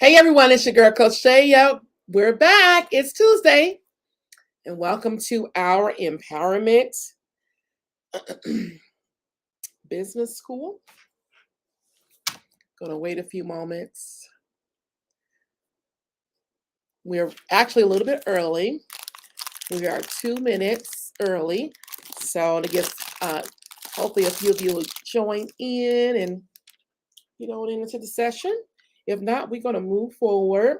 Hey everyone, it's your girl Coach Shay. Yep, we're back. It's Tuesday, and welcome to our Empowerment Business School. Gonna wait a few moments. We're actually a little bit early. We are 2 minutes early, so to get hopefully a few of you will join in and into the session. If not, we're gonna move forward.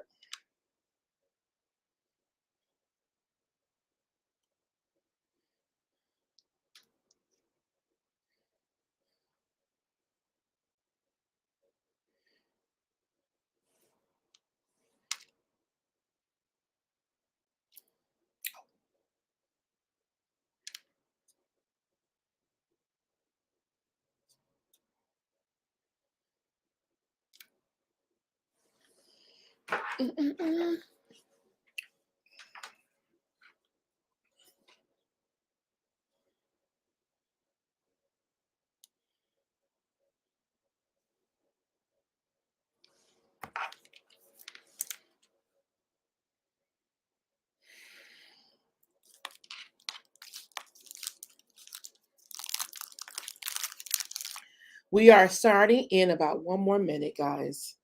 We are starting in about one more minute, guys.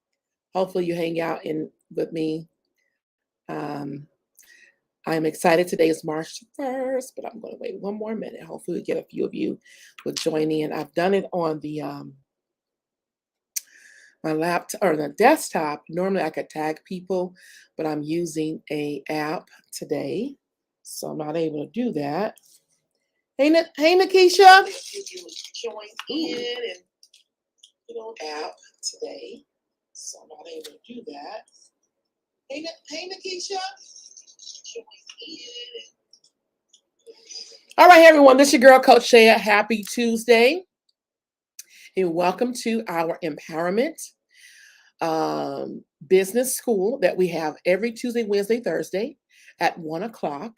Hopefully, you hang out with me. Um, I'm excited. Today is March 1st, but I'm going to wait one more minute. Hopefully, we get a few of you will join in. I've done it on the my laptop or the desktop. Normally, I could tag people, but I'm using a app today, so I'm not able to do that. Hey, hey, Nakisha. You would join in and app today, so I'm not able to do that. Hey, Nakisha. Join in. All right, everyone, this is your girl, Coach Shea. Happy Tuesday, and welcome to our Empowerment Business School that we have every Tuesday, Wednesday, Thursday at 1 o'clock.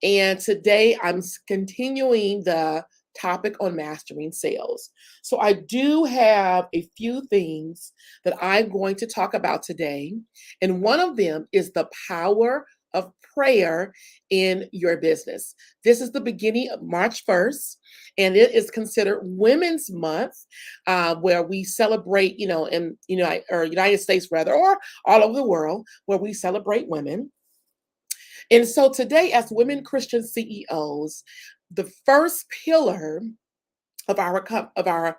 And today I'm continuing the topic on mastering sales. So I do have a few things that I'm going to talk about today. And one of them is the power of prayer in your business. This is the beginning of March 1st, and it is considered Women's Month, where we celebrate, in United States rather, or all over the world, where we celebrate women. And so today, as women Christian CEOs, the first pillar of our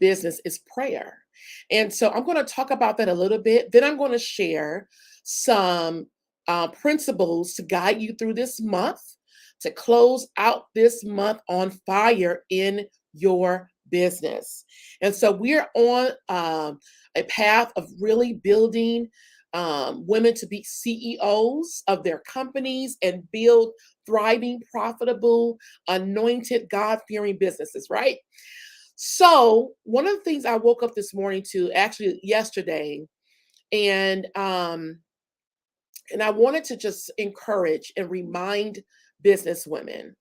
business is prayer. And so I'm going to talk about that a little bit. Then I'm going to share some principles to guide you through this month, to close out this month on fire in your business. And so we're on a path of really building women to be CEOs of their companies and build thriving, profitable, anointed, God-fearing businesses, right? So one of the things I woke up this morning to, actually yesterday, and I wanted to just encourage and remind business women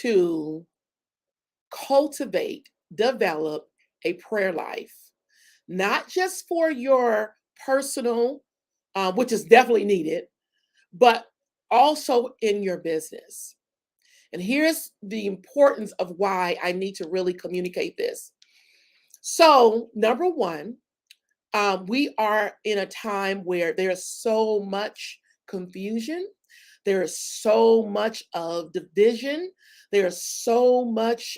to cultivate, develop a prayer life, not just for your personal, which is definitely needed, but also in your business. And here's the importance of why I need to really communicate this. So, number one, we are in a time where there's so much confusion. There is so much of division. There's so much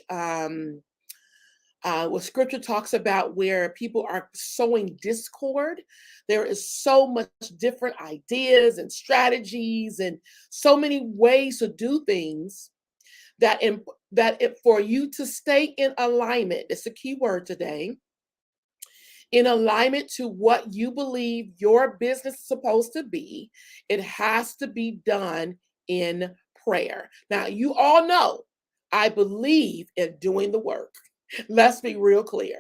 what scripture talks about where people are sowing discord. There is so much different ideas and strategies and so many ways to do things for you to stay in alignment. It's a key word today. In alignment to what you believe your business is supposed to be, it has to be done in prayer. Now, you all know I believe in doing the work. Let's be real clear.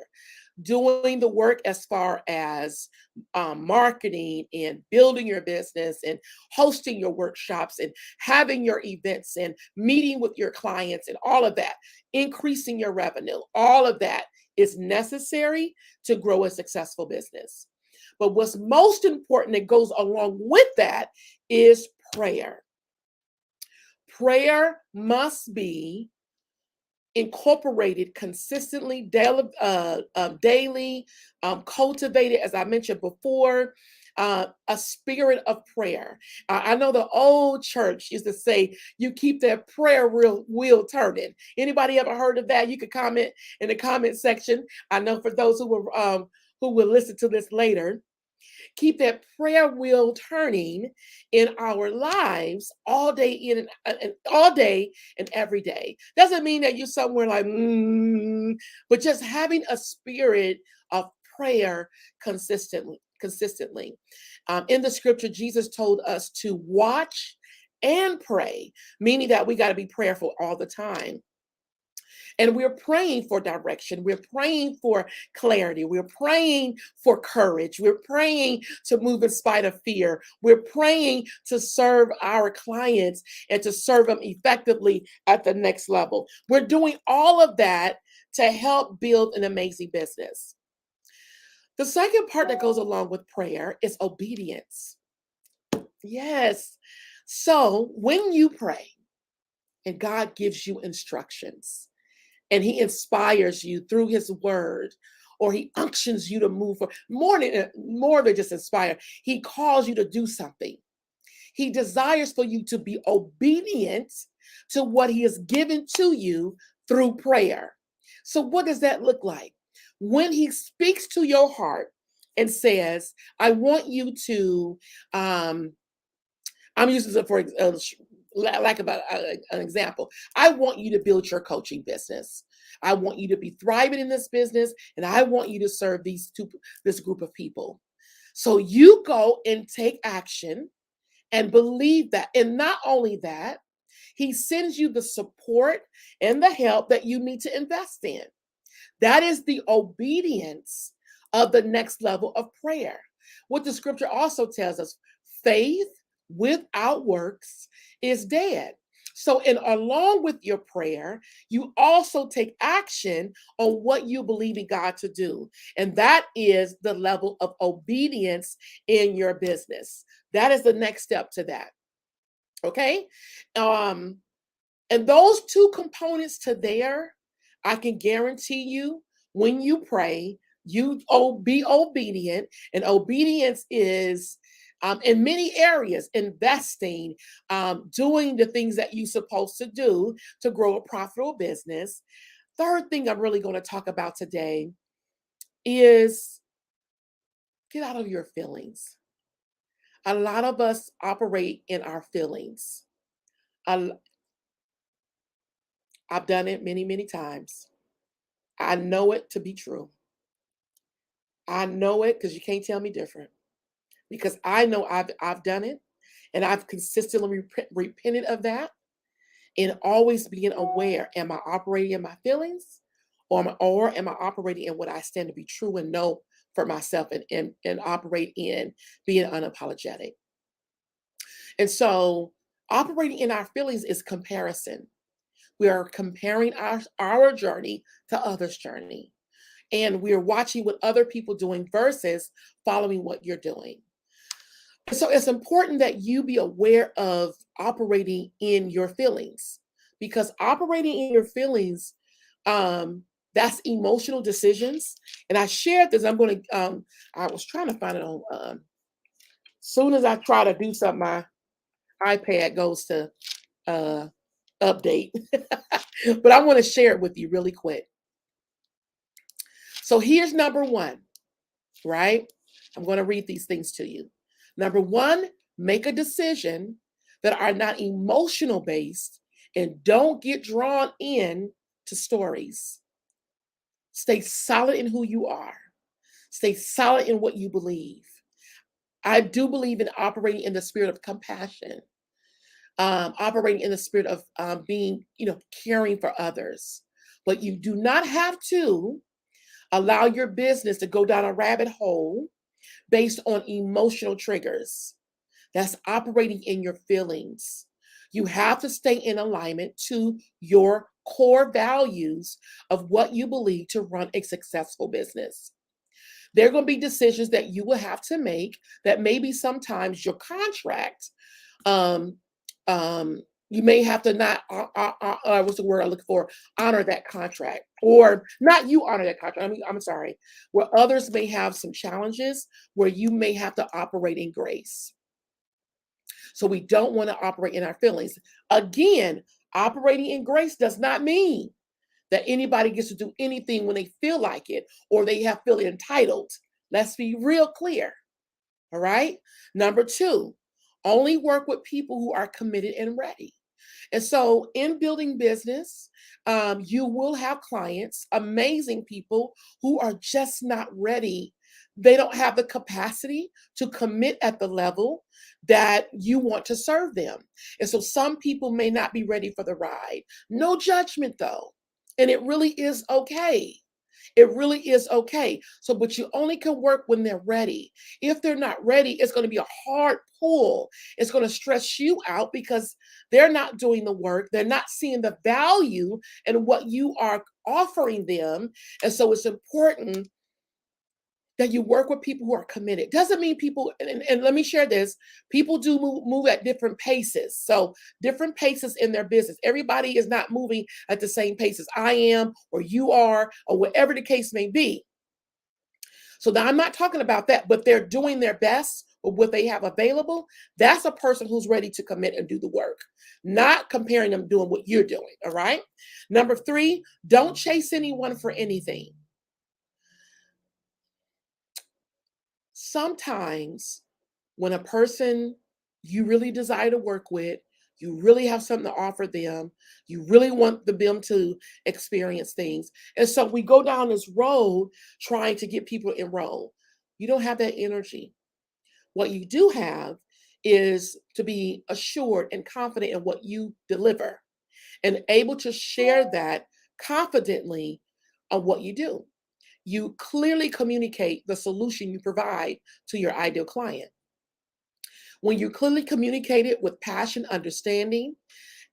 Doing the work as far as marketing and building your business and hosting your workshops and having your events and meeting with your clients and all of that, increasing your revenue, all of that is necessary to grow a successful business. But what's most important that goes along with that is prayer. Prayer must be incorporated consistently, daily, cultivated, as I mentioned before, a spirit of prayer. I know the old church used to say, "You keep that prayer wheel turning." Anybody ever heard of that? You could comment in the comment section. I know for those who will listen to this later, keep that prayer wheel turning in our lives all day and all day and every day. Doesn't mean that you're somewhere like, but just having a spirit of prayer consistently. In the scripture, Jesus told us to watch and pray, meaning that we got to be prayerful all the time. And we're praying for direction. We're praying for clarity. We're praying for courage. We're praying to move in spite of fear. We're praying to serve our clients and to serve them effectively at the next level. We're doing all of that to help build an amazing business. The second part that goes along with prayer is obedience. Yes. So when you pray and God gives you instructions, and he inspires you through his word, or he unctions you to move forward. More than just inspire, he calls you to do something. He desires for you to be obedient to what he has given to you through prayer. So what does that look like? When he speaks to your heart and says, I want you to, I'm using it for lack of an example. I want you to build your coaching business. I want you to be thriving in this business, and I want you to serve this group of people. So you go and take action and believe that. And not only that, he sends you the support and the help that you need to invest in. That is the obedience of the next level of prayer. What the scripture also tells us, faith without works is dead. So, along with your prayer, you also take action on what you believe in God to do. And that is the level of obedience in your business. That is the next step to that. Okay. And those two components to there, I can guarantee you, when you pray, you be obedient. And obedience is in many areas, investing, doing the things that you're supposed to do to grow a profitable business. Third thing I'm really going to talk about today is get out of your feelings. A lot of us operate in our feelings. I've done it many, many times. I know it to be true. I know it because you can't tell me different. Because I know I've done it, and I've consistently repented of that, and always being aware: am I operating in my feelings, or am I operating in what I stand to be true and know for myself, and operate in being unapologetic? And so, operating in our feelings is comparison. We are comparing our journey to others' journey. And we're watching what other people doing versus following what you're doing. So it's important that you be aware of operating in your feelings, because operating in your feelings, that's emotional decisions. And I shared this. I was trying to find it on. Soon as I try to do something, my iPad goes to update. But I want to share it with you really quick. So here's number one, right? I'm going to read these things to you. Number one, make a decision that are not emotional based and don't get drawn in to stories. Stay solid in who you are. Stay solid in what you believe. I do believe in operating in the spirit of compassion, operating in the spirit of being, caring for others. But you do not have to allow your business to go down a rabbit hole based on emotional triggers. That's operating in your feelings. You have to stay in alignment to your core values of what you believe to run a successful business. There are going to be decisions that you will have to make that maybe sometimes your contract, um, um, you may have to not, what's the word I look for? Honor that contract, or not you honor that contract. I mean, I'm sorry, where others may have some challenges where you may have to operate in grace. So we don't want to operate in our feelings. Again, operating in grace does not mean that anybody gets to do anything when they feel like it or they have feel entitled. Let's be real clear. All right. Number two, only work with people who are committed and ready. And so, in building business, you will have clients, amazing people who are just not ready. They don't have the capacity to commit at the level that you want to serve them. And so, some people may not be ready for the ride. No judgment, though. And it really is okay. It really is okay. So, but you only can work when they're ready. If they're not ready, it's going to be a hard pull. It's going to stress you out because they're not doing the work. They're not seeing the value in what you are offering them. And so it's important that you work with people who are committed. Doesn't mean people, and let me share this, people do move at different paces. So different paces in their business. Everybody is not moving at the same pace as I am or you are or whatever the case may be. So now I'm not talking about that, but they're doing their best with what they have available. That's a person who's ready to commit and do the work, not comparing them doing what you're doing. All right. Number three, don't chase anyone for anything. Sometimes when a person you really desire to work with, you really have something to offer them, you really want them to experience things. And so we go down this road trying to get people enrolled. You don't have that energy. What you do have is to be assured and confident in what you deliver and able to share that confidently on what you do. You clearly communicate the solution you provide to your ideal client. When you clearly communicate it with passion, understanding,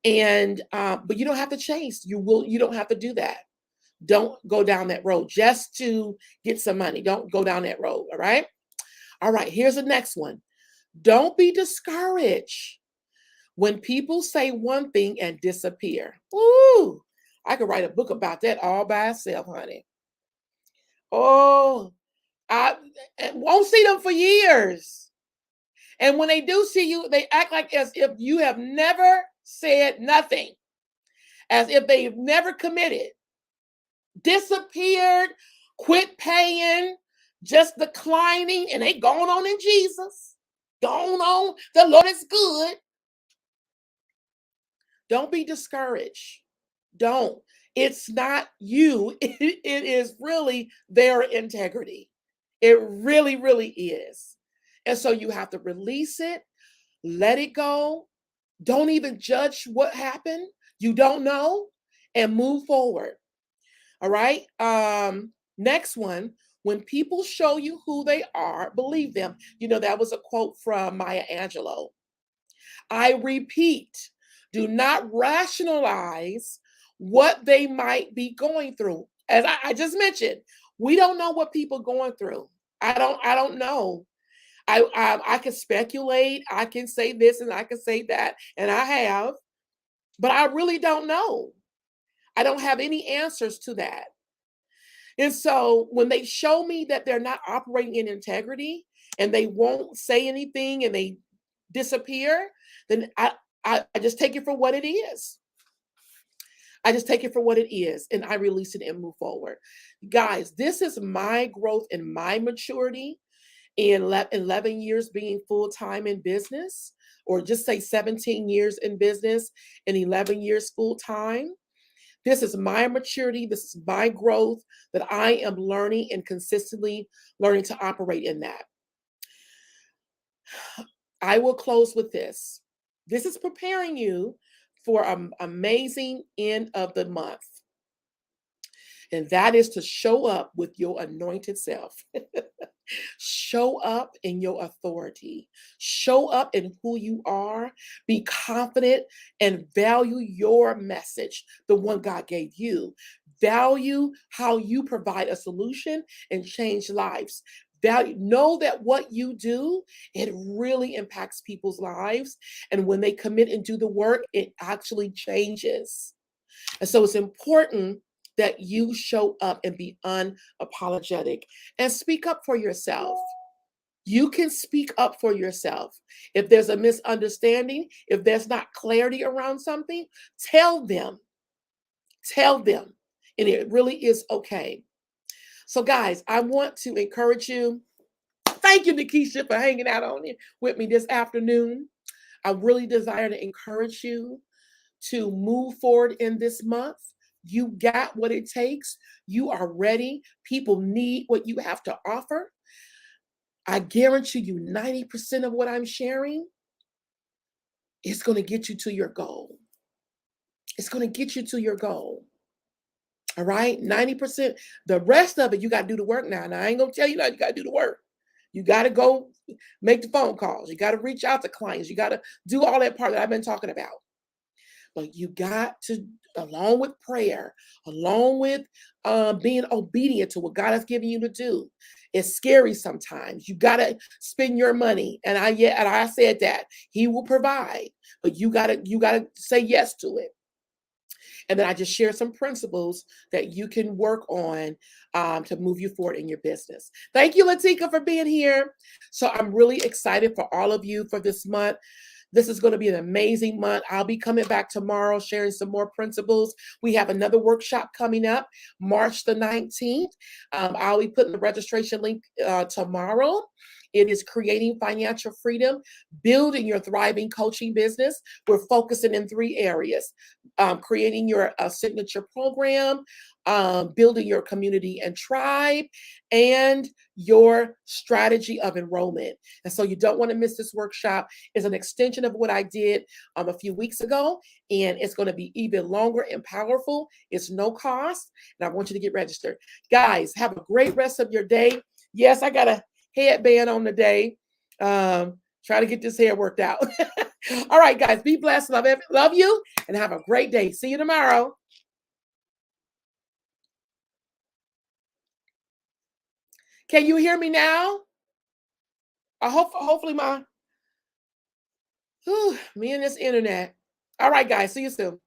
and but you don't have to chase. You don't have to do that. Don't go down that road just to get some money. Don't go down that road. All right. All right. Here's the next one. Don't be discouraged when people say one thing and disappear. Ooh, I could write a book about that all by itself, honey. Oh, I won't see them for years. And when they do see you, they act like as if you have never said nothing, as if they've never committed, disappeared, quit paying, just declining, and they going on in Jesus. Going on. The Lord is good. Don't be discouraged. Don't. It's not you. It is really their integrity. It really, really is. And so you have to release it, let it go. Don't even judge what happened. You don't know, and move forward. All right. Next one. When people show you who they are, believe them. You know, that was a quote from Maya Angelou. I repeat, do not rationalize what they might be going through. As I just mentioned, we don't know what people are going through. I don't know. I can speculate, I can say this and I can say that, and I have, but I really don't know. I don't have any answers to that. And so when they show me that they're not operating in integrity and they won't say anything and they disappear, then I just take it for what it is. I just take it for what it is and I release it and move forward. Guys, this is my growth and my maturity in 11 years being full time in business, or just say 17 years in business and 11 years full time. This is my maturity. This is my growth that I am learning and consistently learning to operate in that. I will close with this. This is preparing you for an amazing end of the month. And that is to show up with your anointed self. Show up in your authority. Show up in who you are. Be confident and value your message, the one God gave you. Value how you provide a solution and change lives. Value, know that what you do, it really impacts people's lives. And when they commit and do the work, it actually changes. And so it's important that you show up and be unapologetic and speak up for yourself. You can speak up for yourself. If there's a misunderstanding, if there's not clarity around something, tell them. Tell them. And it really is okay. So, guys, I want to encourage you. Thank you, Nikisha, for hanging out on it with me this afternoon. I really desire to encourage you to move forward in this month. You got what it takes. You are ready. People need what you have to offer. I guarantee you 90% of what I'm sharing is going to get you to your goal. It's going to get you to your goal. All right, 90%. The rest of it, you got to do the work now. Now, I ain't going to tell you that you got to do the work. You got to go make the phone calls. You got to reach out to clients. You got to do all that part that I've been talking about. But you got to, along with prayer, along with being obedient to what God has given you to do. It's scary sometimes. You got to spend your money, and I said that He will provide, but you gotta say yes to it. And then I just share some principles that you can work on to move you forward in your business. Thank you, Latika, for being here. So I'm really excited for all of you for this month. This is going to be an amazing month. I'll be coming back tomorrow sharing some more principles. We have another workshop coming up March the 19th. I'll be putting the registration link tomorrow. It is creating financial freedom, building your thriving coaching business. We're focusing in three areas: creating your signature program, building your community and tribe, and your strategy of enrollment. And so you don't want to miss this workshop. It's an extension of what I did a few weeks ago, and it's going to be even longer and powerful. It's no cost, and I want you to get registered. Guys, have a great rest of your day. Yes, I got a headband on today. Try to get this hair worked out. All right, guys, be blessed. Love you, and have a great day. See you tomorrow. Can you hear me now? Hopefully me and this internet. All right, guys, see you soon.